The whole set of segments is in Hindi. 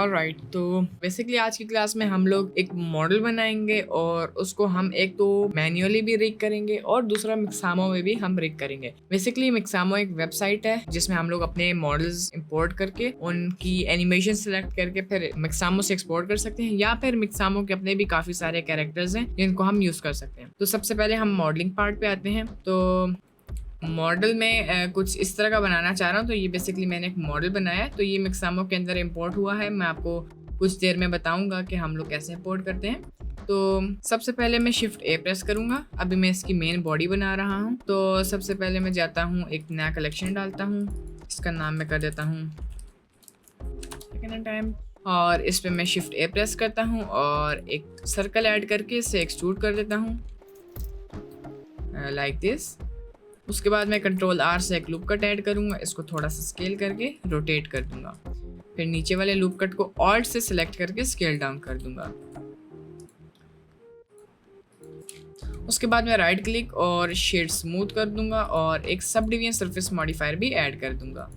ऑलराइट, तो बेसिकली आज की क्लास में हम लोग एक मॉडल बनाएंगे और उसको हम एक तो मैन्युअली भी रिग करेंगे और दूसरा मिक्सामो में भी हम रिग करेंगे। बेसिकली मिक्सामो एक वेबसाइट है जिसमें हम लोग अपने मॉडल्स इंपोर्ट करके उनकी एनिमेशन सेलेक्ट करके फिर मिक्सामो से एक्सपोर्ट कर सकते हैं, या फिर मिक्सामो के अपने भी काफी सारे कैरेक्टर्स हैं जिनको हम यूज कर सकते हैं। तो सबसे पहले हम मॉडलिंग पार्ट पे आते हैं। तो मॉडल में कुछ इस तरह का बनाना चाह रहा हूँ। तो ये बेसिकली मैंने एक मॉडल बनाया है, तो ये मिक्सामो के अंदर इंपोर्ट हुआ है। मैं आपको कुछ देर में बताऊंगा कि हम लोग कैसे इंपोर्ट करते हैं। तो सबसे पहले मैं शिफ्ट ए प्रेस करूंगा। अभी मैं इसकी मेन बॉडी बना रहा हूँ। तो सबसे पहले मैं जाता हूँ, एक नया कलेक्शन डालता हूँ। इसका नाम मैं कर देता हूँ सेकंड टाइम, और इस पर मैं शिफ्ट ए प्रेस करता हूँ और एक सर्कल ऐड करके इसे एक्सट्रूड कर देता हूँ लाइक दिस। उसके बाद मैं कंट्रोल आर से एक लूप कट ऐड करूंगा, इसको थोड़ा सा स्केल करके रोटेट कर दूंगा। फिर नीचे वाले लूप कट को ऑल्ट से सिलेक्ट करके स्केल डाउन कर दूंगा। उसके बाद मैं राइट क्लिक और शेड स्मूथ कर दूंगा और एक सब डिवीजन सरफेस मॉडिफायर भी ऐड कर दूंगा।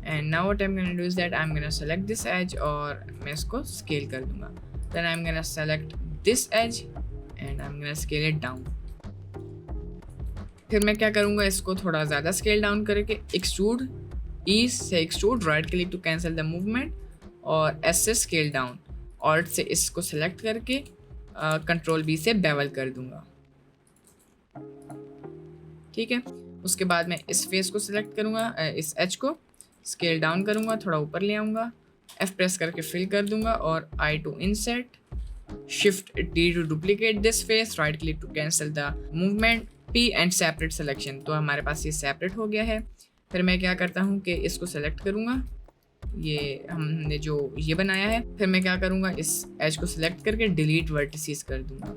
And now what I am gonna do is that I am gonna select this edge और मैं इसको स्केल कर दूंगा। Then I am gonna select this edge and I am gonna scale it down. फिर मैं क्या करूँगा, इसको थोड़ा ज़्यादा स्केल डाउन करके एक्सट्रूड ई से extrude, right click to cancel the movement और एस से स्केल डाउन, ऑल्ट से इसको सेलेक्ट करके कंट्रोल बी से बेवल कर दूंगा। ठीक है, उसके बाद मैं इस फेस को सिलेक्ट करूँगा, इस एच को स्केल डाउन करूँगा, थोड़ा ऊपर ले आऊँगा, एफ प्रेस करके फिल कर दूंगा और I to insert, shift D to duplicate this face, right click to cancel the movement, P and separate selection. तो हमारे पास ये सेपरेट हो गया है। फिर मैं क्या करता हूँ कि इसको सेलेक्ट करूँगा, ये हमने जो ये बनाया है। फिर मैं क्या करूँगा, इस एज को सिलेक्ट करके डिलीट वर्टिसेस कर दूंगा।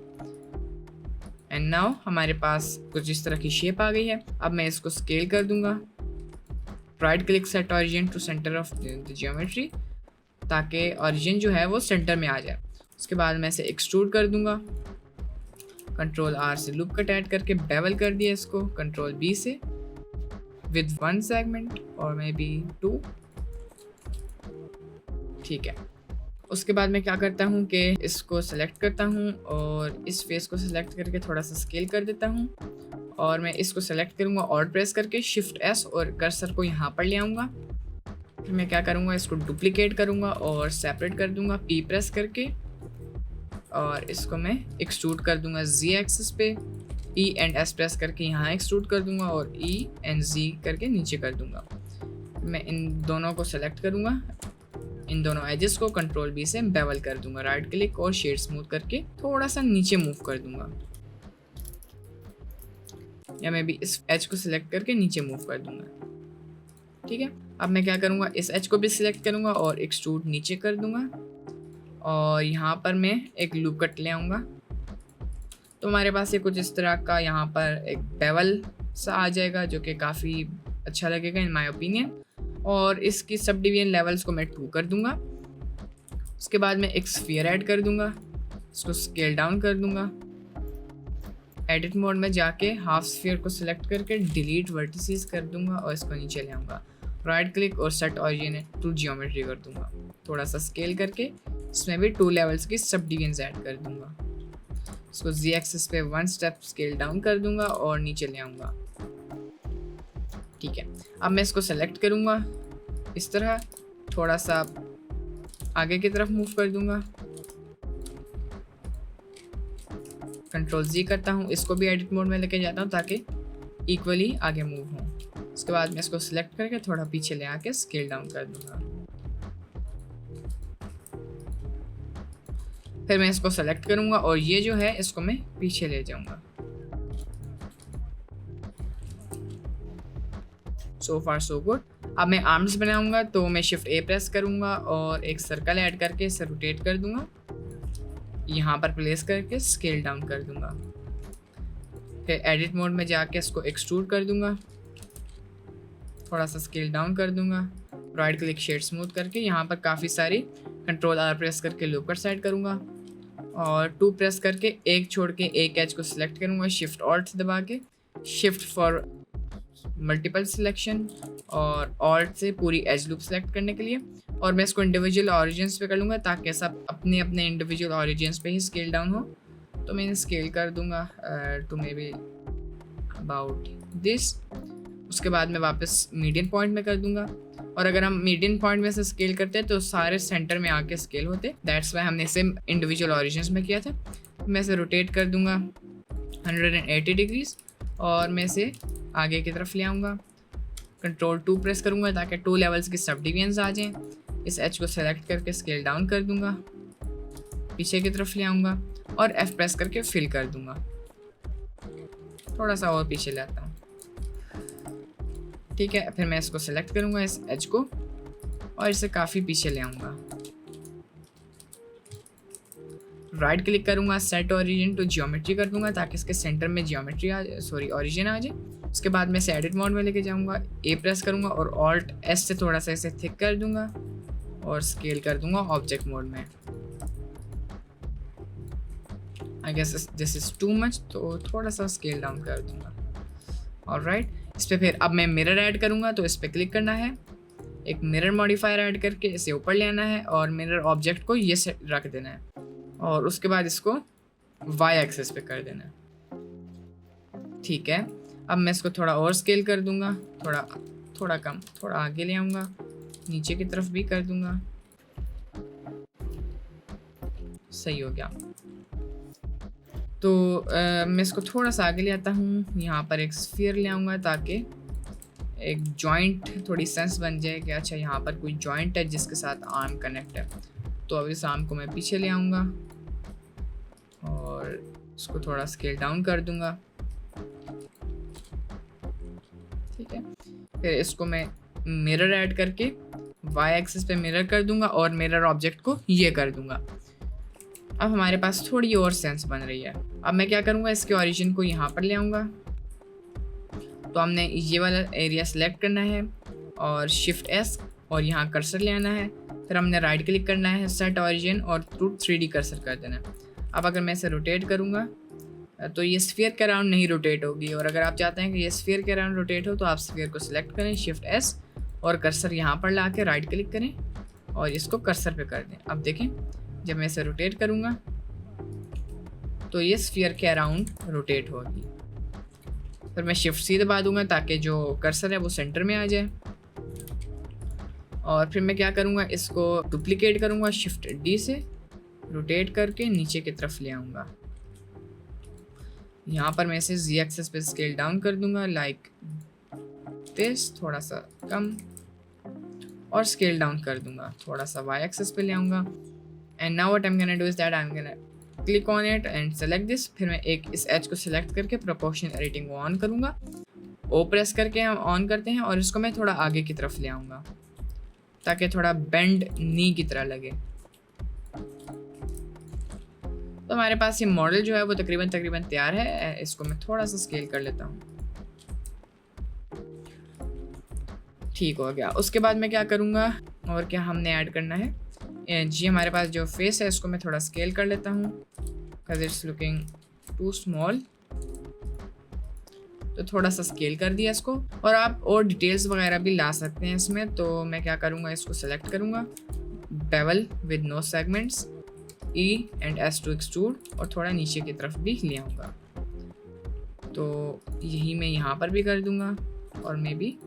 एंड नाउ हमारे पास कुछ इस तरह की शेप आ गई है। अब मैं इसको स्केल कर दूंगा, right click set origin to centre of the geometry, ताकि ऑरिजिन जो है वो सेंटर में आ जाए। उसके बाद मैं इसे एक्सट्रूड कर दूंगा, कंट्रोल आर से लूप कट ऐड करके बेवल कर दिया इसको, कंट्रोल बी से विद वन सेगमेंट और मे बी टू। ठीक है, उसके बाद मैं क्या करता हूँ कि इसको सेलेक्ट करता हूँ और इस फेस को सेलेक्ट करके थोड़ा सा स्केल कर देता हूँ और मैं इसको सेलेक्ट करूँगा ऑल्ट प्रेस करके शिफ्ट एस और कर्सर को यहाँ पर ले आऊँगा। फिर मैं क्या करूँगा, इसको डुप्लीकेट करूँगा और सेपरेट कर दूँगा पी प्रेस करके और इसको मैं एक्सट्रूड कर दूंगा जी एक्सिस पे, ई एंड एस प्रेस करके यहाँ एक्सट्रूड कर दूंगा और ई एंड जी करके नीचे कर दूंगा। मैं इन दोनों को सेलेक्ट करूँगा, इन दोनों एजेस को कंट्रोल बी से बेवल कर दूंगा, राइट क्लिक और शेड स्मूथ करके थोड़ा सा नीचे मूव कर दूंगा, या मैं भी इस एज को सिलेक्ट करके नीचे मूव कर दूंगा। ठीक है, अब मैं क्या करूँगा, इस एज को भी सिलेक्ट करूँगा और एक्सट्रूड नीचे कर दूंगा और यहाँ पर मैं एक लूप कट ले आऊँगा। तो हमारे पास ये कुछ इस तरह का यहाँ पर एक बेवल सा आ जाएगा जो कि काफ़ी अच्छा लगेगा इन माय ओपिनियन। और इसकी सब डिवीजन लेवल्स को मैं 2 कर दूंगा। उसके बाद मैं एक स्फीयर ऐड कर दूंगा, इसको स्केल डाउन कर दूंगा, एडिट मोड में जाके हाफ स्फीयर को सिलेक्ट करके डिलीट वर्टिसेस कर दूंगा और इसको नीचे ले आऊँगा, राइट क्लिक और सेट ऑरिजिन टू जियोमेट्री कर दूंगा, थोड़ा सा स्केल करके इसमें भी 2 लेवल्स की सब डिवीजन्स ऐड कर दूंगा। इसको जी एक्सिस पे 1 स्टेप स्केल डाउन कर दूंगा और नीचे ले आऊँगा। ठीक है, अब मैं इसको सेलेक्ट करूँगा, इस तरह थोड़ा सा आगे की तरफ मूव कर दूंगा, कंट्रोल जी करता हूँ, इसको भी एडिट मोड में लेके जाता हूँ ताकि इक्वली आगे मूव हो। उसके बाद मैं इसको सिलेक्ट करके थोड़ा पीछे ले आके स्केल डाउन कर दूंगा। फिर मैं इसको सेलेक्ट करूंगा और ये जो है इसको मैं पीछे ले जाऊंगा। सो फार सो गुड। अब मैं आर्म्स बनाऊंगा, तो मैं शिफ्ट ए प्रेस करूंगा और एक सर्कल ऐड करके इसे रोटेट कर दूंगा, यहाँ पर प्लेस करके स्केल डाउन कर दूंगा। फिर एडिट मोड में जाके इसको एक्सट्रूड कर दूंगा, थोड़ा सा स्केल डाउन कर दूंगा, राइट क्लिक शेड स्मूथ करके यहाँ पर काफ़ी सारी कंट्रोल आर प्रेस करके लूप कट सेट करूँगा और 2 प्रेस करके एक छोड़ के एक एज को सिलेक्ट करूँगा, शिफ्ट ऑल्ट दबा के, शिफ्ट फॉर मल्टीपल सिलेक्शन और ऑल्ट से पूरी एज लूप सेलेक्ट करने के लिए, और मैं इसको इंडिविजुअल ऑरिजिन्स पे कर लूँगा ताकि सब अपने अपने इंडिविजुअल ऑरिजिन्स पे ही स्केल डाउन हो। तो मैं स्केल कर दूँगा to maybe about this. उसके बाद मैं वापस मीडियन पॉइंट में कर दूँगा, और अगर हम मीडियन पॉइंट में से स्केल करते तो सारे सेंटर में आके स्केल होते। दैट्स वाई हमने इसे इंडिविजुअल ऑरिजिन्स में किया था। मैं इसे रोटेट कर दूँगा 180 डिग्रीज और मैं इसे आगे की तरफ ले आऊँगा। कंट्रोल 2 प्रेस करूँगा ताकि 2 लेवल्स की सब डिवीजन्स आ जाएँ। इस एच को सेलेक्ट करके स्केल डाउन कर दूँगा, पीछे की तरफ ले आऊँगा और F प्रेस करके फिल कर दूँगा। थोड़ा सा और पीछे ले आता हूँ, ठीक है। फिर मैं इसको सेलेक्ट करूँगा इस एज को और इसे काफ़ी पीछे ले आऊँगा। राइट क्लिक करूँगा, सेट ओरिजिन टू जियोमेट्री कर दूँगा ताकि इसके सेंटर में जियोमेट्री आ जाए, सॉरी ओरिजिन आ जाए। उसके बाद मैं इसे एडिट मोड में लेके जाऊँगा, ए प्रेस करूँगा और ऑल्ट एस से थोड़ा सा इसे थिक कर दूँगा और स्केल कर दूँगा ऑब्जेक्ट मोड में। I guess this is too much, तो थोड़ा सा स्केल डाउन कर दूँगा। ऑलराइट, इस पर फिर अब मैं मिरर ऐड करूँगा, तो इस पर क्लिक करना है, एक मिरर मॉडिफायर ऐड करके इसे ऊपर ले आना है और मिरर ऑब्जेक्ट को ये से रख देना है और उसके बाद इसको वाई एक्सिस पे कर देना है, ठीक है। अब मैं इसको थोड़ा और स्केल कर दूँगा, थोड़ा कम, थोड़ा आगे ले आऊँगा, नीचे की तरफ भी कर दूँगा, सही हो गया। तो मैं इसको थोड़ा सा आगे ले आता हूँ, यहाँ पर एक स्फीयर ले आऊँगा ताकि एक जॉइंट थोड़ी सेंस बन जाए कि अच्छा यहाँ पर कोई जॉइंट है जिसके साथ आर्म कनेक्ट है। तो अब इस आर्म को मैं पीछे ले आऊँगा और इसको थोड़ा स्केल डाउन कर दूँगा, ठीक है। फिर इसको मैं मिरर ऐड करके वाई एक्सिस पे मिरर कर दूँगा और मिरर ऑब्जेक्ट को ये कर दूँगा। अब हमारे पास थोड़ी और सेंस बन रही है। अब मैं क्या करूँगा, इसके ओरिजिन को यहाँ पर ले आऊँगा। तो हमने ये वाला एरिया सेलेक्ट करना है और शिफ्ट एस और यहाँ कर्सर ले आना है। फिर हमने राइट क्लिक करना है, सेट ओरिजिन और थ्रू 3D कर्सर कर देना है। अब अगर मैं इसे रोटेट करूँगा तो ये स्फीयर के अराउंड नहीं रोटेट होगी, और अगर आप चाहते हैं कि ये स्फीयर के अराउंड रोटेट हो तो आप स्फीयर को सिलेक्ट करें, शिफ्ट एस और कर्सर यहाँ पर ला के राइट क्लिक करें और इसको कर्सर पे कर दें। अब देखें जब मैं इसे रोटेट करूँगा तो ये स्फीयर के अराउंड रोटेट होगी। फिर मैं शिफ्ट सी दबा दूंगा ताकि जो कर्सर है वो सेंटर में आ जाए, और फिर मैं क्या करूँगा, इसको डुप्लीकेट करूँगा, शिफ्ट डी से रोटेट करके नीचे की तरफ ले आऊँगा। यहाँ पर मैं इसे जी एक्सेस पे स्केल डाउन कर दूँगा लाइक दिस, थोड़ा सा कम, और स्केल डाउन कर दूँगा, थोड़ा सा वाई एक्सेस पे ले आऊँगा। And now what I am gonna do is that I am gonna click on it and select this. फिर मैं एक इस एज को सिलेक्ट करके प्रोपोर्शन एडिटिंग को ऑन करूँगा, ओ प्रेस करके हम ऑन करते हैं और इसको मैं थोड़ा आगे की तरफ ले आऊँगा ताकि थोड़ा बेंड नी की तरह लगे। तो हमारे पास ये मॉडल जो है वो तकरीबन तैयार है। इसको मैं थोड़ा सा स्केल कर लेता हूँ, ठीक हो गया। उसके बाद मैं क्या करूँगा, और क्या हमने ऐड करना है जी, हमारे पास जो फेस है इसको मैं थोड़ा स्केल कर लेता हूँ because it's looking too small. तो थोड़ा सा स्केल कर दिया इसको, और आप और डिटेल्स वगैरह भी ला सकते हैं इसमें। तो मैं क्या करूँगा, इसको सेलेक्ट करूँगा, bevel with no segments, E and S to extrude, और थोड़ा नीचे की तरफ भी ले आऊँगा। तो यही मैं यहाँ पर भी कर दूँगा, और मैं भी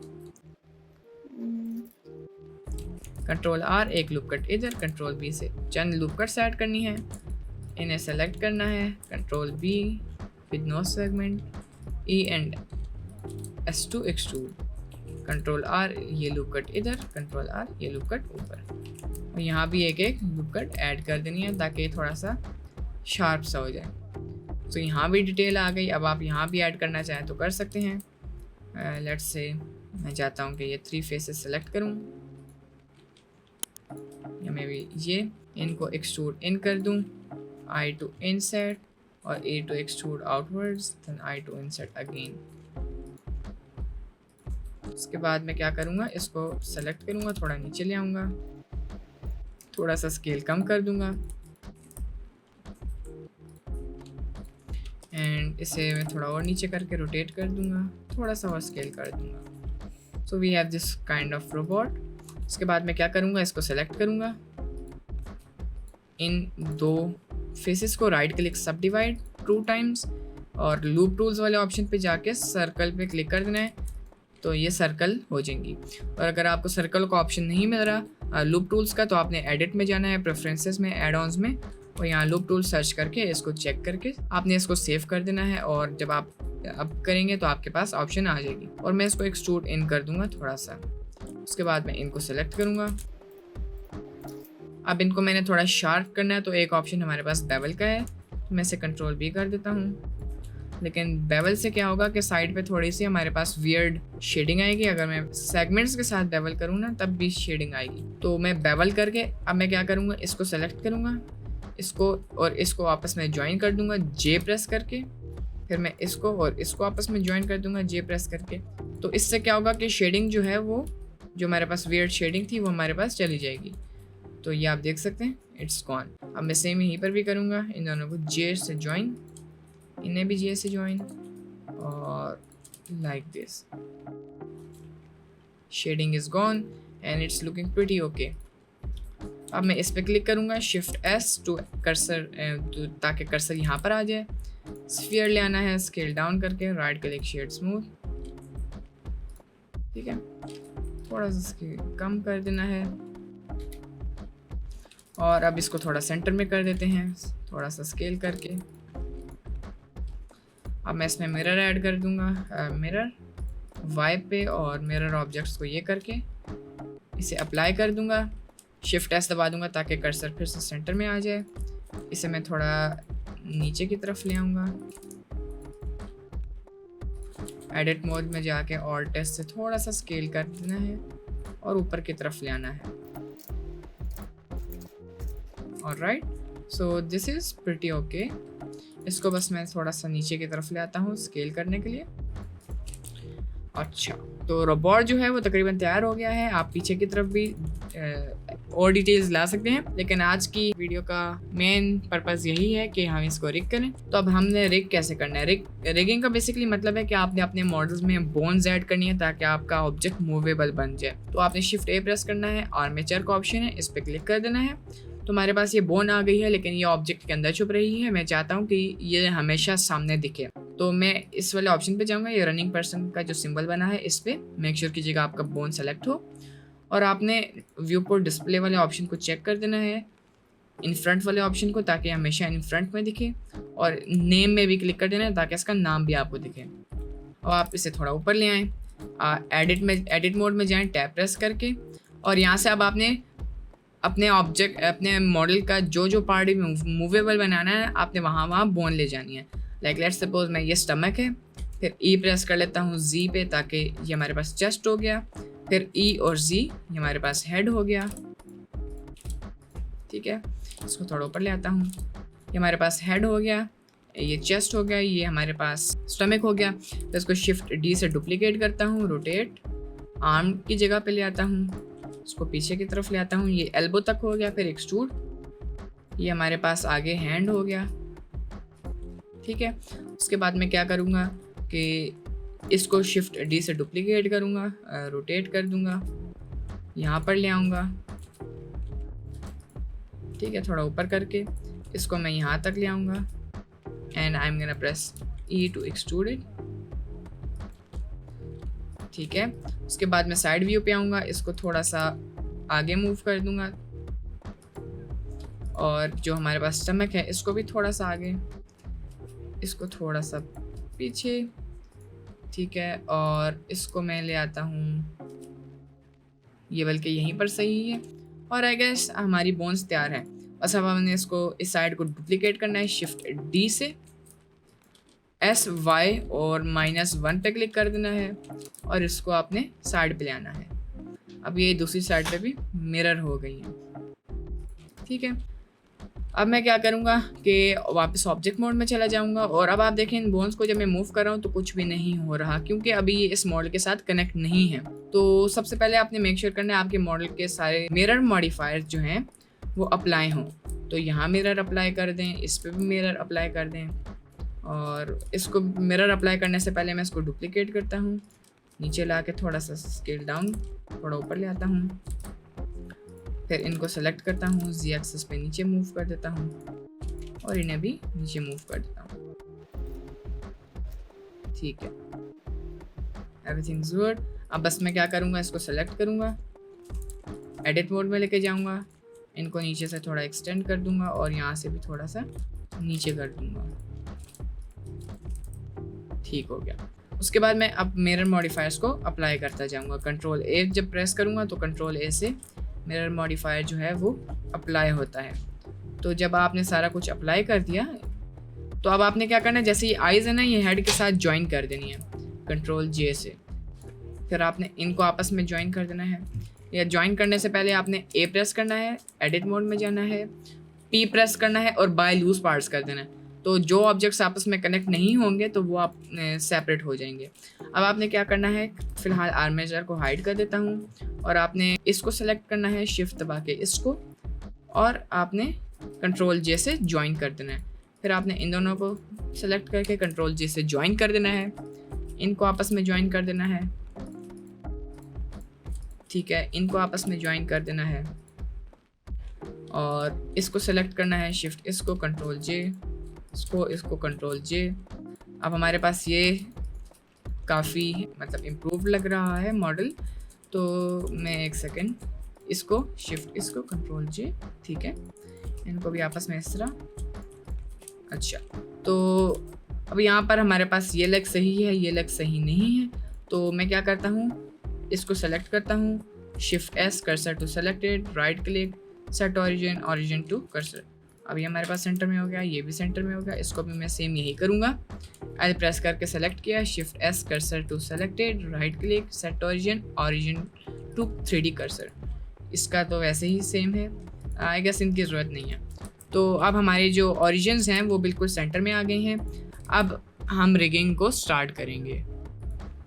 कंट्रोल R, एक लूप कट इधर, कंट्रोल B से चंद लूप कट्स ऐड करनी है, इन्हें सेलेक्ट करना है, control B with no segment, E and S to extrude, control R ये लूप कट इधर, कंट्रोल R ये लूप कट ऊपर, और यहाँ भी एक लूप कट ऐड कर देनी है ताकि थोड़ा सा शार्प सा हो जाए। तो यहाँ भी डिटेल आ गई। अब आप यहाँ भी ऐड करना चाहें तो कर सकते हैं। लेट्स से मैं चाहता हूँ कि ये 3 फेसेस सेलेक्ट करूँ, या मैं भी ये इनको एक्सट्रूड इन कर दूँ, I टू इनसेट और A to extrude outwards, then I to inset again. उसके बाद मैं क्या करूँगा, इसको सेलेक्ट करूँगा, थोड़ा नीचे ले आऊँगा, थोड़ा सा स्केल कम कर दूँगा, एंड इसे मैं थोड़ा और नीचे करके रोटेट कर दूँगा, थोड़ा सा और स्केल कर दूँगा। So we have this kind of robot. उसके बाद मैं क्या करूँगा, इसको सेलेक्ट करूँगा, इन 2 फेसेस को right click subdivide 2 times और लूप टूल्स वाले ऑप्शन पे जाके सर्कल पे क्लिक कर देना है, तो ये सर्कल हो जाएंगी। और अगर आपको सर्कल का ऑप्शन नहीं मिल रहा लूप टूल्स का, तो आपने एडिट में जाना है, प्रेफरेंसेस में, एड ऑन्स में, और यहाँ लूप टूल सर्च करके इसको चेक करके आपने इसको सेव कर देना है। और जब आप अब करेंगे तो आपके पास ऑप्शन आ जाएगी। और मैं इसको एक्सट्रूड इन कर दूंगा थोड़ा सा। उसके बाद मैं इनको सेलेक्ट करूँगा। अब इनको मैंने थोड़ा शार्प करना है, तो एक ऑप्शन हमारे पास बेवल का है, तो मैं इसे कंट्रोल भी कर देता हूँ। लेकिन बेवल से क्या होगा कि साइड पे थोड़ी सी हमारे पास वियर्ड शेडिंग आएगी। अगर मैं सेगमेंट्स के साथ बेवल करूँ ना, तब भी शेडिंग आएगी। तो मैं बेवल करके अब मैं क्या करूँगा, इसको सेलेक्ट करूँगा, इसको और इसको आपस में ज्वाइन कर दूँगा जे प्रेस करके। फिर मैं इसको और इसको आपस में ज्वाइन कर दूँगा जे प्रेस करके। तो इससे क्या होगा कि शेडिंग जो है वो, जो हमारे पास वियर्ड शेडिंग थी, वो हमारे पास चली जाएगी। तो ये आप देख सकते हैं, इट्स गॉन। अब मैं सेम यहीं पर भी करूँगा, इन दोनों को जे से ज्वाइन, इन्हें भी जे से ज्वाइन, और like this. Shading is gone and it's looking pretty okay. अब मैं इस पर क्लिक करूँगा, शिफ्ट एस टू कर्सर, ताकि कर्सर यहाँ पर आ जाए। स्फीयर ले आना है, स्केल डाउन करके, राइट क्लिक शेड स्मूथ, ठीक है, थोड़ा सा स्केल कम कर देना है। और अब इसको थोड़ा सेंटर में कर देते हैं, थोड़ा सा स्केल करके। अब मैं इसमें मिरर ऐड कर दूंगा, मिरर वाई पे, और मिरर ऑब्जेक्ट्स को ये करके इसे अप्लाई कर दूंगा। शिफ्ट एस दबा दूंगा ताकि कर्सर फिर से सेंटर में आ जाए। इसे मैं थोड़ा नीचे की तरफ ले आऊँगा, एडिट मोड में जाके ऑल्ट टेस्ट से थोड़ा सा स्केल कर देना है और ऊपर की तरफ ले आना है। Alright, so this is pretty okay. इसको बस मैं थोड़ा सा नीचे की तरफ ले आता हूँ स्केल करने के लिए। अच्छा, तो रोबोट जो है वो तकरीबन तैयार हो गया है। आप पीछे की तरफ भी और डिटेल्स ला सकते हैं, लेकिन आज की वीडियो का मेन पर्पज़ यही है कि हम इसको रिग करें। तो अब हमने रिग कैसे करना है। रिगिंग का बेसिकली मतलब है कि आपने अपने मॉडल्स में बोन्स ऐड करनी है ताकि आपका ऑब्जेक्ट मूवेबल बन जाए। तो आपने शिफ्ट ए प्रेस करना है, आर्मेचर का ऑप्शन है, इस पर क्लिक कर देना है। तो हमारे पास ये बोन आ गई है, लेकिन ये ऑब्जेक्ट के अंदर छुप रही है। मैं चाहता हूँ कि ये हमेशा सामने दिखे, तो मैं इस वाले ऑप्शन पे जाऊँगा। ये रनिंग पर्सन का जो सिंबल बना है, इस पर मेक श्योर कीजिएगा आपका बोन सेलेक्ट हो, और आपने व्यू पोर्ट डिस्प्ले वाले ऑप्शन को चेक कर देना है, इन फ्रंट वाले ऑप्शन को, ताकि हमेशा इन फ्रंट में दिखे, और नेम में भी क्लिक कर देना है ताकि इसका नाम भी आपको दिखे। और आप इसे थोड़ा ऊपर ले आएँ, एडिट मोड में जाएँ, टैब प्रेस करके, और यहाँ से अब आपने अपने ऑब्जेक्ट, अपने मॉडल का जो पार्ट मूवेबल बनाना है, आपने वहाँ बोन ले जानी है। लाइक लेट्स सपोज मैं ये स्टमक है, फिर ई प्रेस कर लेता हूँ जी पे, ताकि ये हमारे पास चेस्ट हो गया। फिर ई और जी, ये हमारे पास हेड हो गया, ठीक है। इसको थोड़ा ऊपर ले आता हूँ, ये हमारे पास हेड हो गया, ये चेस्ट हो गया, ये हमारे पास स्टमक हो गया। तो इसको शिफ्ट डी से डुप्लीकेट करता हूँ, रोटेट, आर्म की जगह पे ले आता हूँ, इसको पीछे की तरफ ले आता हूँ, ये एल्बो तक हो गया। फिर एक्सट्रूड, ये हमारे पास आगे हैंड हो गया, ठीक है। उसके बाद मैं क्या करूँगा कि इसको शिफ्ट डी से डुप्लीकेट करूँगा, रोटेट कर दूँगा, यहाँ पर ले आऊँगा, ठीक है, थोड़ा ऊपर करके इसको मैं यहाँ तक ले आऊँगा, and I am gonna press E to extrude it, ठीक है। उसके बाद मैं साइड व्यू पे आऊँगा, इसको थोड़ा सा आगे मूव कर दूँगा, और जो हमारे पास स्टमक है इसको भी थोड़ा सा आगे, इसको थोड़ा सा पीछे, ठीक है। और इसको मैं ले आता हूँ, ये बल्कि यहीं पर सही है। और आई गेस हमारी बोन्स तैयार है। बस अब हमने इसको इस साइड को डुप्लीकेट करना है, शिफ्ट डी से एस वाई और -1 पे क्लिक कर देना है, और इसको आपने साइड पे ले आना है। अब ये दूसरी साइड पे भी मिरर हो गई है, ठीक है। अब मैं क्या करूँगा कि वापस ऑब्जेक्ट मोड में चला जाऊँगा, और अब आप देखें इन बोन्स को जब मैं मूव कर रहा हूँ तो कुछ भी नहीं हो रहा, क्योंकि अभी ये इस मॉडल के साथ कनेक्ट नहीं है। तो सबसे पहले आपने मेक श्योर करना है आपके मॉडल के सारे मिरर मॉडिफायर्स जो हैं वो अप्लाई हों। तो यहाँ मिरर अप्लाई कर दें, इस पर भी मिरर अप्लाई कर दें, और इसको मिरर अप्लाई करने से पहले मैं इसको डुप्लीकेट करता हूँ, नीचे ला के थोड़ा सा स्केल डाउन, थोड़ा ऊपर ले आता हूँ, फिर इनको सेलेक्ट करता हूँ, जी एक्सिस पे नीचे मूव कर देता हूँ और इन्हें भी नीचे मूव कर देता हूँ। ठीक है, एवरीथिंग्स गुड। अब बस मैं क्या करूँगा, इसको सेलेक्ट करूँगा, एडिट मोड में लेके जाऊँगा, इनको नीचे से थोड़ा एक्सटेंड कर दूँगा और यहाँ से भी थोड़ा सा नीचे कर दूँगा। ठीक हो गया। उसके बाद मैं अब मिरर मॉडिफायर्स को अप्लाई करता जाऊँगा। कंट्रोल ए जब प्रेस करूँगा तो कंट्रोल ए से मिरर मॉडिफायर जो है वो अप्लाई होता है। तो जब आपने सारा कुछ अप्लाई कर दिया तो अब आपने क्या करना है, जैसे ये आइज़ है ना, ये हेड के साथ ज्वाइन कर देनी है कंट्रोल जे से। फिर आपने इनको आपस में ज्वाइन कर देना है। या ज्वाइन करने से पहले आपने ए प्रेस करना है, एडिट मोड में जाना है, पी प्रेस करना है और बाय लूज पार्ट्स कर देना है। तो जो ऑब्जेक्ट्स आपस में कनेक्ट नहीं होंगे तो वो आप सेपरेट हो जाएंगे। अब आपने क्या करना है, फ़िलहाल आर्मेचर को हाइड कर देता हूँ और आपने इसको सेलेक्ट करना है शिफ्ट दबा के इसको, और आपने कंट्रोल जे से ज्वाइन कर देना है। फिर आपने इन दोनों को सेलेक्ट करके कंट्रोल जे से ज्वाइन कर देना है, इनको आपस में ज्वाइन कर देना है। ठीक है, इनको आपस में ज्वाइन कर देना है और इसको सेलेक्ट करना है शिफ्ट इसको, कंट्रोल जे इसको कंट्रोल जे। अब हमारे पास ये काफ़ी मतलब इम्प्रूव लग रहा है मॉडल। तो मैं एक सेकेंड, इसको शिफ्ट इसको कंट्रोल जे। ठीक है, इनको भी आपस में इस तरह। अच्छा, तो अब यहाँ पर हमारे पास ये लेग सही है, ये लेग सही नहीं है। तो मैं क्या करता हूँ, इसको सेलेक्ट करता हूँ, shift S, cursor to selected, right click, set origin to cursor. अब ये हमारे पास सेंटर में हो गया, ये भी सेंटर में हो गया। इसको भी मैं सेम यही करूँगा। एल प्रेस करके सेलेक्ट किया, shift S, cursor to selected, right click, set origin to 3D cursor. इसका तो वैसे ही सेम है, आई गेस इनकी ज़रूरत नहीं है। तो अब हमारे जो ओरिजिन्स हैं वो बिल्कुल सेंटर में आ गए हैं। अब हम रिगिंग को स्टार्ट करेंगे।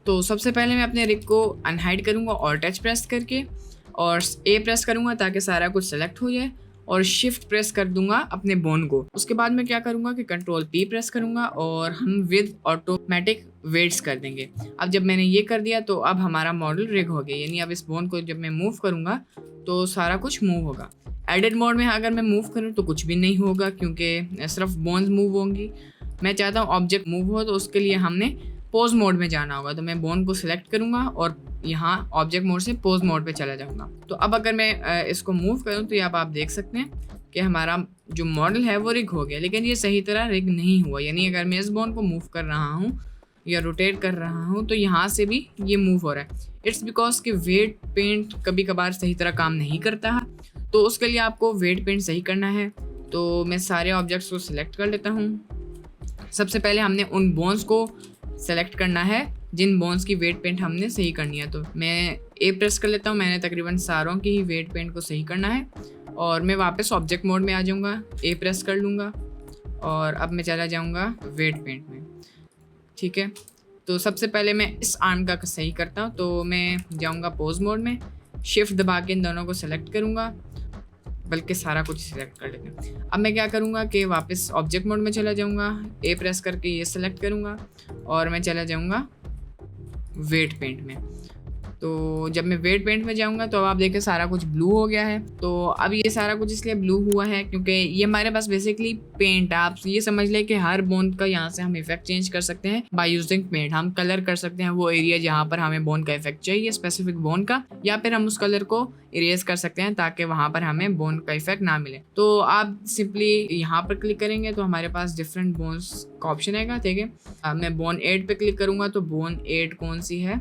तो सबसे पहले मैं अपने रिग को अनहाइड करूँगा और टच प्रेस करके, और ए प्रेस करूँगा ताकि सारा कुछ सेलेक्ट हो जाए, और शिफ्ट प्रेस कर दूंगा अपने बोन को। उसके बाद मैं क्या करूँगा कि कंट्रोल पी प्रेस करूँगा और हम विद ऑटोमेटिक वेट्स कर देंगे। अब जब मैंने ये कर दिया तो अब हमारा मॉडल रिग हो गया, यानी अब इस बोन को जब मैं मूव करूँगा तो सारा कुछ मूव होगा। एडिट मोड में अगर मैं मूव करूँ तो कुछ भी नहीं होगा क्योंकि सिर्फ बोन्स मूव होंगी। मैं चाहता हूँ ऑब्जेक्ट मूव हो, तो उसके लिए हमने पोज मोड में जाना होगा। तो मैं बोन को सिलेक्ट करूँगा और यहाँ ऑब्जेक्ट मोड से पोज मोड पे चला जाऊँगा। तो अब अगर मैं इसको मूव करूँ तो अब आप देख सकते हैं कि हमारा जो मॉडल है वो रिग हो गया, लेकिन ये सही तरह रिग नहीं हुआ। यानी अगर मैं इस बोन को मूव कर रहा हूँ या रोटेट कर रहा हूँ तो यहाँ से भी ये मूव हो रहा है। इट्स बिकॉज कि वेट पेंट कभी कभार सही तरह काम नहीं करता है, तो उसके लिए आपको वेट पेंट सही करना है। तो मैं सारे ऑब्जेक्ट्स को सिलेक्ट कर लेता हूँ। सबसे पहले हमने उन बोन्स को सेलेक्ट करना है जिन बोन्स की वेट पेंट हमने सही करनी है। तो मैं ए प्रेस कर लेता हूँ, मैंने तकरीबन सारों की ही वेट पेंट को सही करना है। और मैं वापस ऑब्जेक्ट मोड में आ जाऊँगा, ए प्रेस कर लूँगा और अब मैं चला जाऊँगा वेट पेंट में। ठीक है, तो सबसे पहले मैं इस आर्म का सही करता हूँ। तो मैं जाऊँगा पोज मोड में, शिफ्ट दबा के इन दोनों को सेलेक्ट करूँगा, बल्कि सारा कुछ सिलेक्ट कर लेते हैं। अब मैं क्या करूँगा कि वापस ऑब्जेक्ट मोड में चला जाऊँगा, ए प्रेस करके ये सेलेक्ट करूँगा और मैं चला जाऊँगा वेट पेंट में। तो जब मैं वेट पेंट में जाऊँगा तो अब आप देखें सारा कुछ ब्लू हो गया है। तो अब ये सारा कुछ इसलिए ब्लू हुआ है क्योंकि ये हमारे पास बेसिकली पेंट है। आप ये समझ लें कि हर बोन का यहाँ से हम इफेक्ट चेंज कर सकते हैं बाय यूजिंग पेंट। हम कलर कर सकते हैं वो एरिया जहाँ पर हमें बोन का इफेक्ट चाहिए स्पेसिफिक बोन का, या फिर हम उस कलर को इरेज कर सकते हैं ताकि वहाँ पर हमें बोन का इफेक्ट ना मिले। तो आप सिंपली यहाँ पर क्लिक करेंगे तो हमारे पास डिफरेंट बोन्स का ऑप्शन आएगा। ठीक है, मैं बोन 8 पे क्लिक करूँगा तो बोन 8 कौन सी है,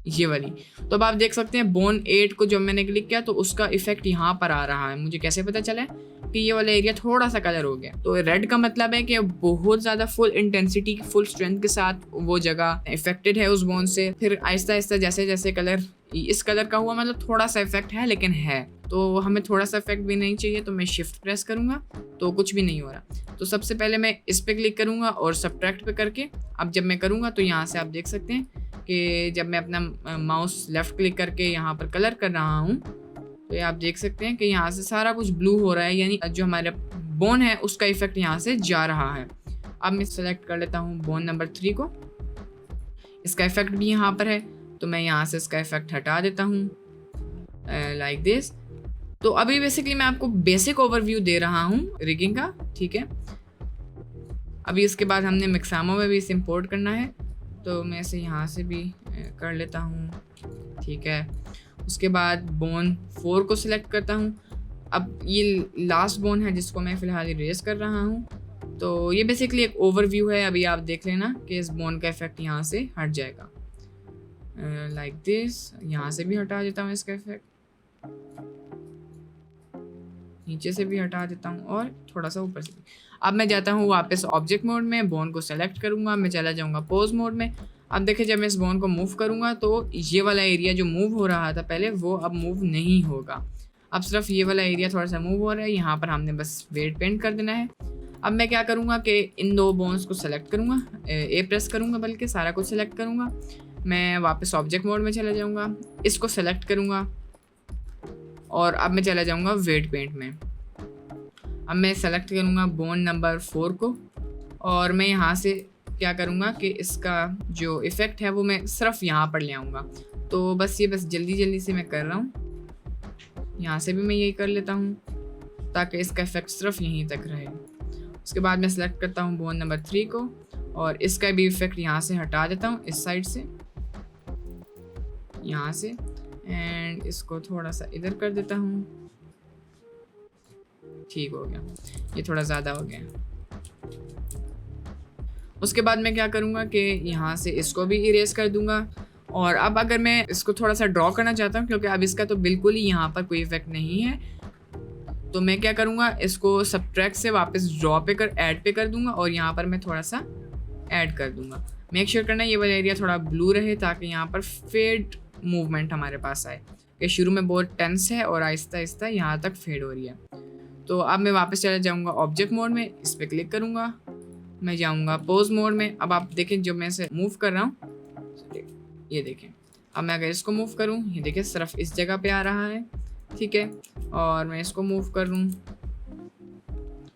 ये वाली। तो अब आप देख सकते हैं बोन 8 को जब मैंने क्लिक किया तो उसका इफेक्ट यहाँ पर आ रहा है। मुझे कैसे पता चला कि ये वाला एरिया थोड़ा सा कलर हो गया। तो रेड का मतलब है कि बहुत ज़्यादा फुल इंटेंसिटी फुल स्ट्रेंथ के साथ वो जगह इफेक्टेड है उस बोन से। फिर आहिस्ता आहिस्ता जैसे जैसे कलर इस कलर का हुआ, मतलब थोड़ा सा इफेक्ट है लेकिन है, तो हमें थोड़ा सा इफेक्ट भी नहीं चाहिए। तो मैं शिफ्ट प्रेस करूँगा तो कुछ भी नहीं हो रहा। तो सबसे पहले मैं इस पर क्लिक करूँगा और सब्ट्रैक्ट पे करके अब जब मैं करूँगा तो यहाँ से आप देख सकते हैं कि जब मैं अपना माउस लेफ़्ट क्लिक करके यहाँ पर कलर कर रहा हूँ तो ये आप देख सकते हैं कि यहाँ से सारा कुछ ब्लू हो रहा है, यानी जो हमारा बोन है उसका इफेक्ट यहाँ से जा रहा है। अब मैं सेलेक्ट कर लेता हूँ बोन नंबर 3 को, इसका इफेक्ट भी यहाँ पर है तो मैं यहाँ से इसका इफेक्ट हटा देता हूँ लाइक दिस। तो अभी बेसिकली मैं आपको बेसिक ओवरव्यू दे रहा हूँ रिगिंग का, ठीक है। अभी इसके बाद हमने मिक्सामो में भी इसे इंपोर्ट करना है, तो मैं इसे यहाँ से भी कर लेता हूँ, ठीक है। उसके बाद बोन 4 को सिलेक्ट करता हूँ। अब ये लास्ट बोन है जिसको मैं फ़िलहाल इरेज कर रहा हूँ। तो ये बेसिकली एक ओवरव्यू है, अभी आप देख लेना कि इस बोन का इफेक्ट यहाँ से हट जाएगा लाइक दिस। यहाँ से भी हटा देता हूँ इसका इफेक्ट, नीचे से भी हटा देता हूँ और थोड़ा सा ऊपर से भी। अब मैं जाता हूँ वापस ऑब्जेक्ट मोड में, बोन को सेलेक्ट करूँगा, मैं चला जाऊँगा पोज मोड में। अब देखिए जब मैं इस बोन को मूव करूँगा तो ये वाला एरिया जो मूव हो रहा था पहले वो अब मूव नहीं होगा, अब सिर्फ ये वाला एरिया थोड़ा सा मूव हो रहा है। यहाँ पर हमने बस वेट पेंट कर देना है। अब मैं क्या करूँगा कि इन 2 बोन्स को सेलेक्ट करूँगा, ए प्रेस करूँगा, बल्कि सारा कुछ सेलेक्ट करूँगा। मैं वापस ऑब्जेक्ट मोड में चला जाऊँगा, इसको सेलेक्ट करूँगा और अब मैं चला जाऊँगा वेट पेंट में। अब मैं सेलेक्ट करूँगा बोन नंबर 4 को और मैं यहाँ से क्या करूँगा कि इसका जो इफ़ेक्ट है वो मैं सिर्फ यहाँ पर ले आऊँगा। तो बस जल्दी से मैं कर रहा हूँ, यहाँ से भी मैं यही कर लेता हूँ ताकि इसका इफ़ेक्ट सिर्फ यहीं तक रहे। उसके बाद मैं सेलेक्ट करता हूँ बोन नंबर 3 को और इसका भी इफ़ेक्ट यहाँ से हटा देता हूँ, इस साइड से, यहाँ से, एंड इसको थोड़ा सा इधर कर देता हूँ। ठीक हो गया, ये थोड़ा ज़्यादा हो गया। उसके बाद मैं क्या करूँगा कि यहाँ से इसको भी इरेज कर दूँगा। और अब अगर मैं इसको थोड़ा सा ड्रॉ करना चाहता हूँ, क्योंकि अब इसका तो बिल्कुल ही यहाँ पर कोई इफेक्ट नहीं है, तो मैं क्या करूँगा, इसको सब्ट्रैक्ट से वापस ड्रॉ पे कर ऐड पे कर दूँगा और यहाँ पर मैं थोड़ा सा ऐड कर दूँगा। मेक श्योर करना ये वाला एरिया थोड़ा ब्लू रहे ताकि यहाँ पर फेड मूवमेंट हमारे पास आए, कि शुरू में बहुत टेंस है और आहिस्ता आहिस्ता यहाँ तक फेड हो रही है। तो अब मैं वापस चला जाऊँगा ऑब्जेक्ट मोड में, इस पर क्लिक करूँगा, मैं जाऊँगा पोज मोड में। अब आप देखें जो मैं इसे मूव कर रहा हूँ, ये देखें। अब मैं अगर इसको मूव करूँ, ये देखिए सिर्फ इस जगह पे आ रहा है, ठीक है। और मैं इसको मूव कर लूँ,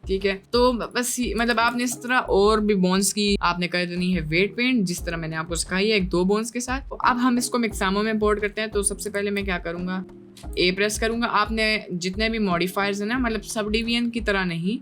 ठीक है। तो बस मतलब आपने इस तरह और भी बोन्स की आपने कर देनी है वेट पेंट, जिस तरह मैंने आपको सिखाई है 1-2 बोन्स के साथ। तो अब हम इसको मिक्सामो में इंपोर्ट करते हैं। तो सबसे पहले मैं क्या करूँगा, ए प्रेस करूँगा। आपने जितने भी मॉडिफायर्स हैं ना, मतलब सब डिवीजन की तरह नहीं,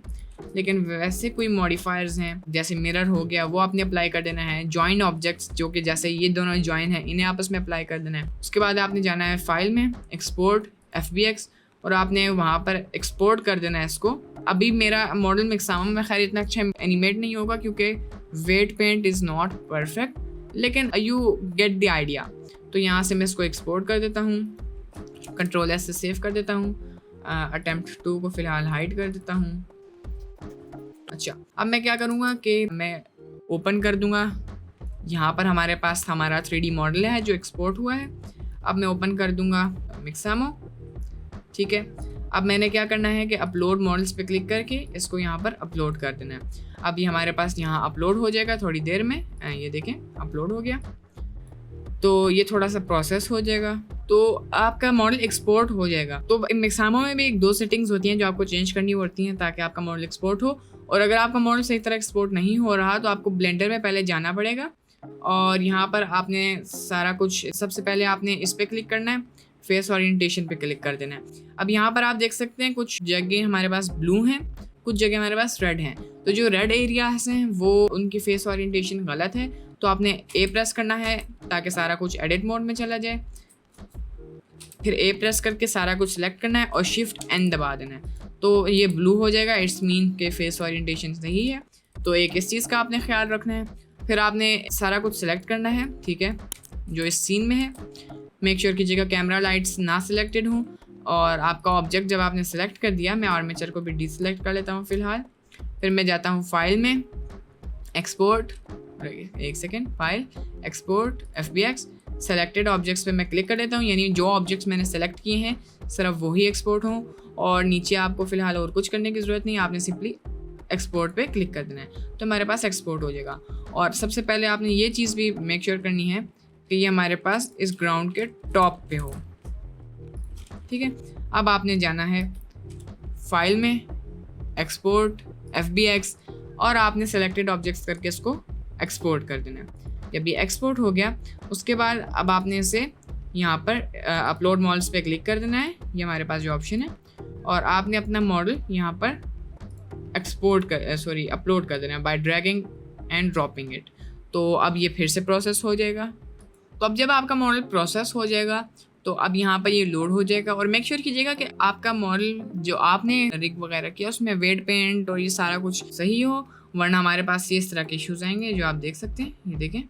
लेकिन वैसे कोई मॉडिफायर्स हैं जैसे मिरर हो गया, वो आपने अप्लाई कर देना है। जॉइन ऑब्जेक्ट्स जो कि जैसे ये दोनों जॉइन है, इन्हें आपस में अप्लाई कर देना है। उसके बाद आपने जाना है फाइल में, एक्सपोर्ट FBX, और आपने वहाँ पर एक्सपोर्ट कर देना है इसको। अभी मेरा मॉडल मिक्सामो में खैर इतना अच्छा एनिमेट नहीं होगा क्योंकि weight paint is not perfect, लेकिन यू गेट द आइडिया। तो यहाँ से मैं इसको एक्सपोर्ट कर देता हूँ, Ctrl+S से सेव कर देता हूँ। अटेम्प्ट 2 को फ़िलहाल हाइड कर देता हूँ। अच्छा, अब मैं क्या करूँगा कि मैं ओपन कर दूँगा। यहाँ पर हमारे पास हमारा 3D मॉडल है जो एक्सपोर्ट हुआ है। अब मैं ओपन कर दूँगा मिक्सामो, ठीक है। अब मैंने क्या करना है कि अपलोड मॉडल्स पे क्लिक करके इसको यहाँ पर अपलोड कर देना है। अब ये हमारे पास यहाँ अपलोड हो जाएगा थोड़ी देर में, ये देखें अपलोड हो गया। तो ये थोड़ा सा प्रोसेस हो जाएगा तो आपका मॉडल एक्सपोर्ट हो जाएगा। तो मिक्सामो में भी 1-2 सेटिंग्स होती हैं जो आपको चेंज करनी होती हैं ताकि आपका मॉडल एक्सपोर्ट हो। और अगर आपका मॉडल सही तरह एक्सपोर्ट नहीं हो रहा तो आपको ब्लेंडर में पहले जाना पड़ेगा और यहाँ पर आपने सारा कुछ, सबसे पहले आपने इस पर क्लिक करना है, फेस ओरिएंटेशन पे क्लिक कर देना है। अब यहाँ पर आप देख सकते हैं कुछ जगह हमारे पास ब्लू हैं, कुछ जगह हमारे पास रेड हैं। तो जो रेड एरियाज हैं वो उनकी फेस ओरिएंटेशन गलत है, तो आपने ए प्रेस करना है ताकि सारा कुछ एडिट मोड में चला जाए। फिर ए प्रेस करके सारा कुछ सिलेक्ट करना है और शिफ्ट N दबा देना है, तो ये ब्लू हो जाएगा। इट्स मीन के फेस ओरिएंटेशन सही है। तो एक इस चीज़ का आपने ख्याल रखना है। फिर आपने सारा कुछ सिलेक्ट करना है, ठीक है, जो इस सीन में है। मेक श्योर कीजिएगा कैमरा लाइट्स ना सिलेक्टेड हों। और आपका ऑब्जेक्ट जब आपने सेलेक्ट कर दिया, मैं आर्मेचर को भी डीसेलेक्ट कर लेता हूँ फ़िलहाल। फिर मैं जाता हूँ फाइल में, एक्सपोर्ट, एक second, file, export, FBX, selected objects पे मैं क्लिक कर देता हूँ, यानी जो ऑब्जेक्ट्स मैंने सेलेक्ट किए हैं सिर्फ वही एक्सपोर्ट हों। और नीचे आपको फ़िलहाल और कुछ करने की ज़रूरत नहीं, आपने सिंपली एक्सपोर्ट पे क्लिक कर देना है तो हमारे पास एक्सपोर्ट हो जाएगा। और सबसे पहले आपने ये चीज़ भी मेक श्योर करनी है कि ये हमारे पास इस ग्राउंड के टॉप पे हो, ठीक है। अब आपने जाना है फाइल में, एक्सपोर्ट, FBX, और आपने सेलेक्टेड ऑब्जेक्ट्स करके इसको एक्सपोर्ट कर देना है। जब ये एक्सपोर्ट हो गया उसके बाद अब आपने इसे यहाँ पर अपलोड मॉडल्स पे क्लिक कर देना है, ये हमारे पास जो ऑप्शन है। और आपने अपना मॉडल यहाँ पर अपलोड कर देना है bye dragging and dropping it. तो अब ये फिर से प्रोसेस हो जाएगा। तो अब जब आपका मॉडल प्रोसेस हो जाएगा तो अब यहाँ पर ये लोड हो जाएगा। और मेक श्योर कीजिएगा कि आपका मॉडल जो आपने रिग वगैरह किया उसमें वेट पेंट और ये सारा कुछ सही हो, वरना हमारे पास ये इस तरह के इश्यूज आएंगे जो आप देख सकते हैं, ये देखें।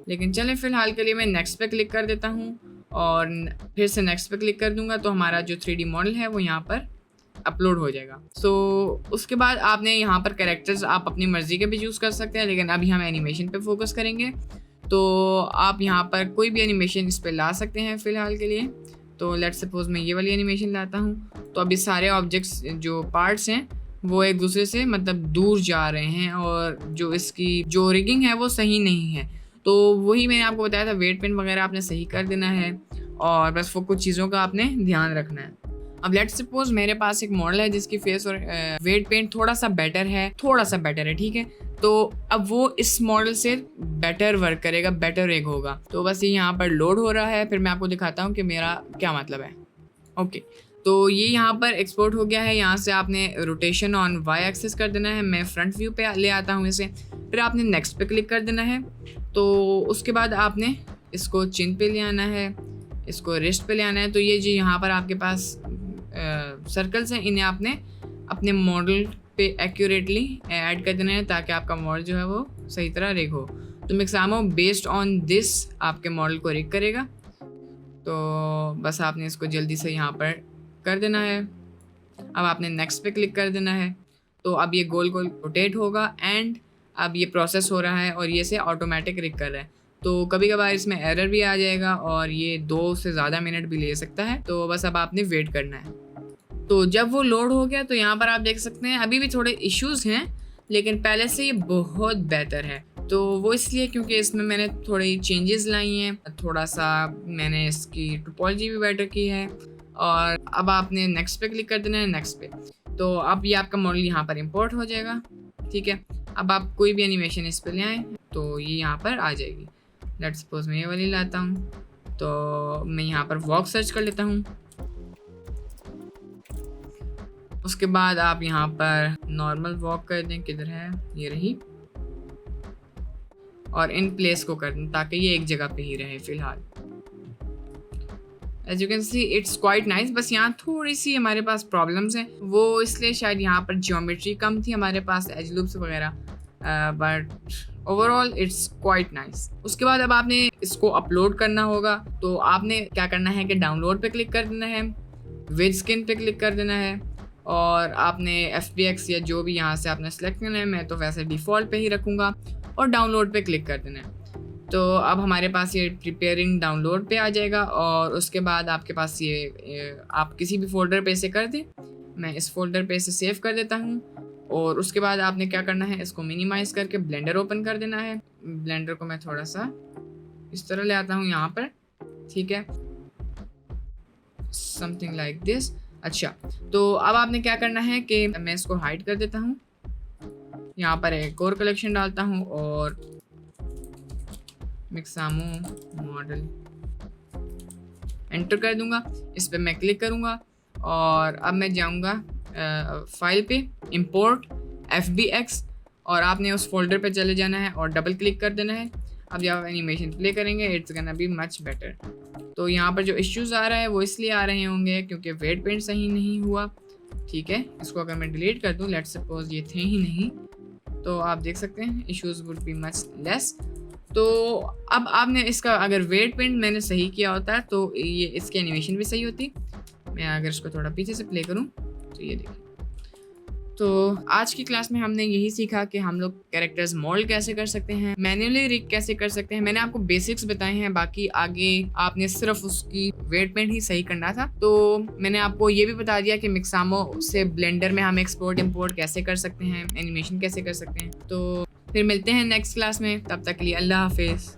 लेकिन चलें फिलहाल के लिए मैं नेक्स्ट पे क्लिक कर देता हूँ और फिर से नेक्स्ट पे क्लिक कर दूंगा तो हमारा जो 3D मॉडल है वो यहाँ पर अपलोड हो जाएगा। सो उसके बाद आपने यहाँ पर कैरेक्टर्स आप अपनी मर्जी के भी यूज़ कर सकते हैं, लेकिन अभी हम एनिमेशन पे फोकस करेंगे। तो आप यहाँ पर कोई भी एनिमेशन इस पर ला सकते हैं फ़िलहाल के लिए। तो लेट्स सपोज मैं ये वाली एनिमेशन लाता हूँ। तो अभी सारे ऑब्जेक्ट्स जो पार्ट्स हैं वो एक दूसरे से मतलब दूर जा रहे हैं और जो इसकी जो रिगिंग है वो सही नहीं है। तो वही मैंने आपको बताया था, वेट पेंट वगैरह आपने सही कर देना है और बस वो कुछ चीज़ों का आपने ध्यान रखना है। अब लेट्स सपोज मेरे पास एक मॉडल है जिसकी फेस और वेट पेंट थोड़ा सा बेटर है, ठीक है। तो अब वो इस मॉडल से बेटर वर्क करेगा, बेटर रिग होगा। तो बस ये यहाँ पर लोड हो रहा है, फिर मैं आपको दिखाता हूँ कि मेरा क्या मतलब है। ओके, तो ये यहाँ पर एक्सपोर्ट हो गया है। यहाँ से आपने रोटेशन ऑन वाई एक्सिस कर देना है। मैं फ्रंट व्यू पे ले आता हूँ इसे, फिर आपने नेक्स्ट पे क्लिक कर देना है। तो उसके बाद आपने इसको चिन पे ले आना है, इसको रिस्ट पे ले आना है। तो ये जो यहाँ पर आपके पास सर्कल्स हैं, इन्हें आपने अपने मॉडल पे एक्यूरेटली ऐड कर देना है ताकि आपका मॉडल जो है वो सही तरह रिग हो। तो मिक्सामो बेस्ड ऑन दिस आपके मॉडल को रिग करेगा। तो बस आपने इसको जल्दी से यहाँ पर कर देना है। अब आपने नेक्स्ट पे क्लिक कर देना है। तो अब ये गोल गोल रोटेट होगा एंड अब ये प्रोसेस हो रहा है और ये से ऑटोमेटिक रिग कर रहा है। तो कभी कभार इसमें एरर भी आ जाएगा और ये 2 से ज़्यादा मिनट भी ले सकता है। तो बस अब आपने वेट करना है। तो जब वो लोड हो गया तो यहाँ पर आप देख सकते हैं अभी भी थोड़े इश्यूज़ हैं, लेकिन पहले से ये बहुत बेहतर है। तो वो इसलिए क्योंकि इसमें मैंने थोड़ी चेंजेस लाई हैं, थोड़ा सा मैंने इसकी टोपोलॉजी भी बेटर की है। और अब आपने नेक्स्ट पे क्लिक कर देना है, नेक्स्ट पे। तो अब ये आपका मॉडल यहाँ पर इंपोर्ट हो जाएगा, ठीक है। अब आप कोई भी एनिमेशन इस पे ले आएँ तो ये यहाँ पर आ जाएगी। लेट्स सपोज मैं ये वाली लाता हूँ। तो मैं यहाँ पर वॉक सर्च कर लेता हूँ। उसके बाद आप यहाँ पर नॉर्मल वॉक कर दें, किधर है, ये रही, और इन प्लेस को कर दें ताकि ये एक जगह पे ही रहे फिलहाल। As you can see it's quite nice. बस यहाँ थोड़ी सी हमारे पास प्रॉब्लम्स हैं, वो इसलिए शायद यहाँ पर ज्योमेट्री कम थी हमारे पास, एज लूप्स वगैरह, but overall it's quite nice. उसके बाद अब आपने इसको अपलोड करना होगा। तो आपने क्या करना है कि डाउनलोड पे क्लिक कर देना है, विद स्किन पे क्लिक कर देना है और आपने FBX या जो भी यहाँ से आपने सेलेक्ट करना है। मैं तो वैसे डिफ़ॉल्ट पे ही रखूँगा और डाउनलोड पे क्लिक कर देना है। तो अब हमारे पास ये प्रिपेयरिंग डाउनलोड पे आ जाएगा और उसके बाद आपके पास ये आप किसी भी फोल्डर पे इसे कर दें। मैं इस फोल्डर पे इसे सेव कर देता हूँ और उसके बाद आपने क्या करना है, इसको मिनिमाइज़ करके ब्लेंडर ओपन कर देना है। ब्लेंडर को मैं थोड़ा सा इस तरह ले आता हूँ यहाँ पर, ठीक है, समथिंग लाइक दिस। अच्छा, तो अब आपने क्या करना है कि मैं इसको हाइड कर देता हूँ, यहाँ पर एक और कलेक्शन डालता हूँ और मिक्सामो मॉडल एंटर कर दूंगा। इस पर मैं क्लिक करूँगा और अब मैं जाऊँगा फाइल पे, इंपोर्ट FBX, और आपने उस फोल्डर पे चले जाना है और डबल क्लिक कर देना है। अब जब आप एनिमेशन प्ले करेंगे it's gonna be much better. तो यहाँ पर जो इश्यूज़ आ रहा है वो इसलिए आ रहे होंगे क्योंकि वेट पेंट सही नहीं हुआ, ठीक है। इसको अगर मैं डिलीट कर दूँ, लेट्स सपोज ये थे ही नहीं, तो आप देख सकते हैं issues would be much less. तो अब आपने इसका अगर वेट पेंट मैंने सही किया होता है तो ये इसकी एनिमेशन भी सही होती। मैं अगर इसको थोड़ा पीछे से प्ले करूँ तो ये देखिए। तो आज की क्लास में हमने यही सीखा कि हम लोग कैरेक्टर्स मोल्ड कैसे कर सकते हैं, मैन्युअली रिग कैसे कर सकते हैं। मैंने आपको बेसिक्स बताए हैं, बाकी आगे आपने सिर्फ उसकी वेट पेंट ही सही करना था। तो मैंने आपको ये भी बता दिया कि मिक्सामो से ब्लेंडर में हम एक्सपोर्ट इंपोर्ट कैसे कर सकते हैं, एनिमेशन कैसे कर सकते हैं। तो फिर मिलते हैं नेक्स्ट क्लास में, तब तक के लिए अल्लाह हाफिज़।